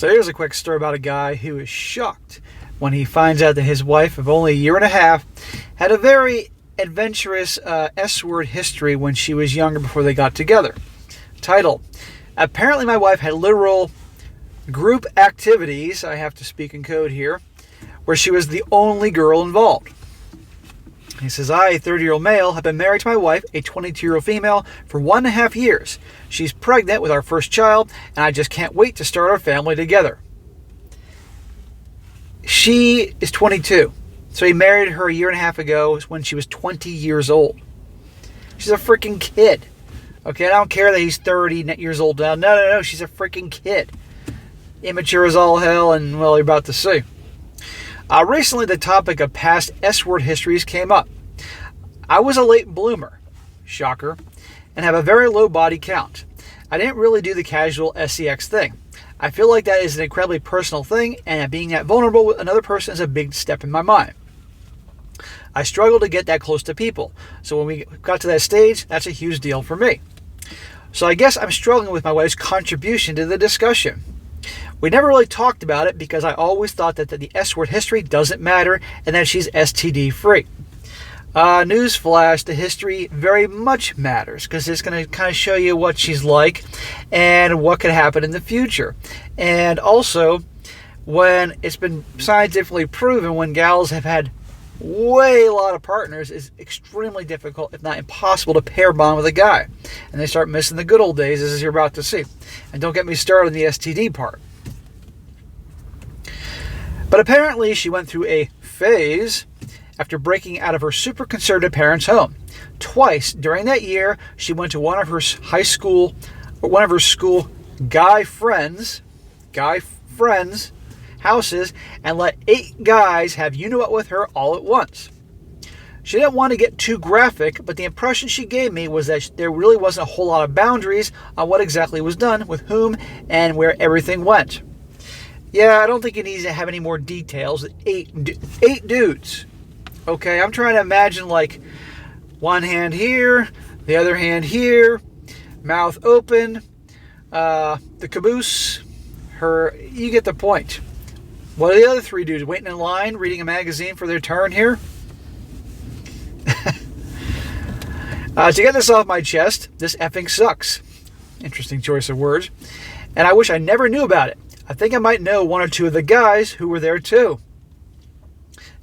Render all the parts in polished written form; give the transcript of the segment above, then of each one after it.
So here's a quick story about a guy who is shocked when he finds out that his wife of only a year and a half had a very adventurous S-word history when she was younger before they got together. Title: Apparently my wife had literal group activities, I have to speak in code here, where she was the only girl involved. He says, I, a 30-year-old male, have been married to my wife, a 22-year-old female, for 1.5 years. She's pregnant with our first child, and I just can't wait to start our family together. She is 22. So he married her a year and a half ago when she was 20 years old. She's a freaking kid. Okay, I don't care that he's 30 years old now. No, she's a freaking kid. Immature as all hell, and well, you're about to see. Recently, the topic of past S-word histories came up. I was a late bloomer, shocker, and have a very low body count. I didn't really do the casual sex thing. I feel like that is an incredibly personal thing, and being that vulnerable with another person is a big step in my mind. I struggle to get that close to people, so when we got to that stage, that's a huge deal for me. So I guess I'm struggling with my wife's contribution to the discussion. We never really talked about it because I always thought that the S-word history doesn't matter and that she's STD free. Newsflash, the history very much matters because it's going to kind of show you what she's like and what could happen in the future. And also, when it's been scientifically proven, when gals have had way a lot of partners, it's extremely difficult, if not impossible, to pair bond with a guy. And they start missing the good old days, as you're about to see. And don't get me started on the STD part. But apparently she went through a phase after breaking out of her super conservative parents' home. Twice during that year, she went to one of her school guy friends houses and let 8 guys have you-know-what with her all at once. She didn't want to get too graphic, but the impression she gave me was that there really wasn't a whole lot of boundaries on what exactly was done, with whom, and where everything went. Yeah, I don't think it needs to have any more details. 8 dudes. Okay, I'm trying to imagine like one hand here, the other hand here, mouth open, the caboose, you get the point. What are the other 3 dudes? Waiting in line, reading a magazine for their turn here? To get this off my chest, this effing sucks. Interesting choice of words. And I wish I never knew about it. I think I might know 1 or 2 of the guys who were there too.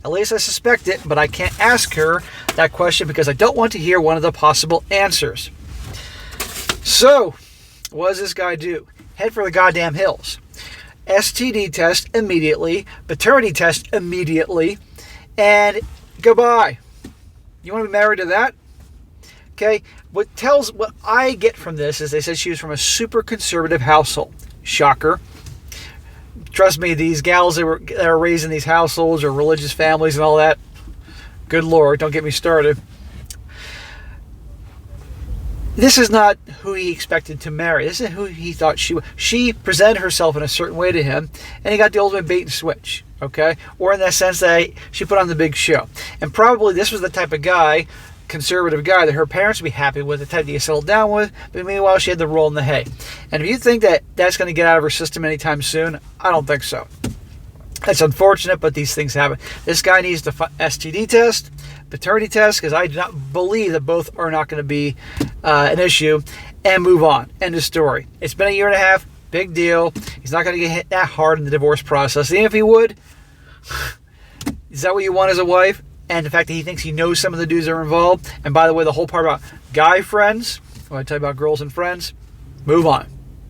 At least I suspect it, but I can't ask her that question because I don't want to hear one of the possible answers. So, what does this guy do? Head for the goddamn hills. STD test immediately, paternity test immediately, and goodbye. You want to be married to that? Okay, what I get from this is they said she was from a super conservative household. Shocker. Trust me, these gals that are raised in these households or religious families and all that, good Lord, don't get me started. This is not who he expected to marry. This is who he thought she was. She presented herself in a certain way to him, and he got the ultimate bait and switch, okay? Or in that sense that she put on the big show. And probably this was the type of guy, conservative guy, that her parents would be happy with, the type that you settled down with, but meanwhile she had the roll in the hay. And if you think that that's going to get out of her system anytime soon, I don't think so. It's unfortunate, but these things happen. This guy needs the STD test, paternity test, because I do not believe that both are not going to be an issue, and move on. End of story. It's been a year and a half. Big deal. He's not going to get hit that hard in the divorce process. Even if he would, is that what you want as a wife? And the fact that he thinks he knows some of the dudes that are involved. And by the way, the whole part about guy friends, when I tell you about girls and friends, move on.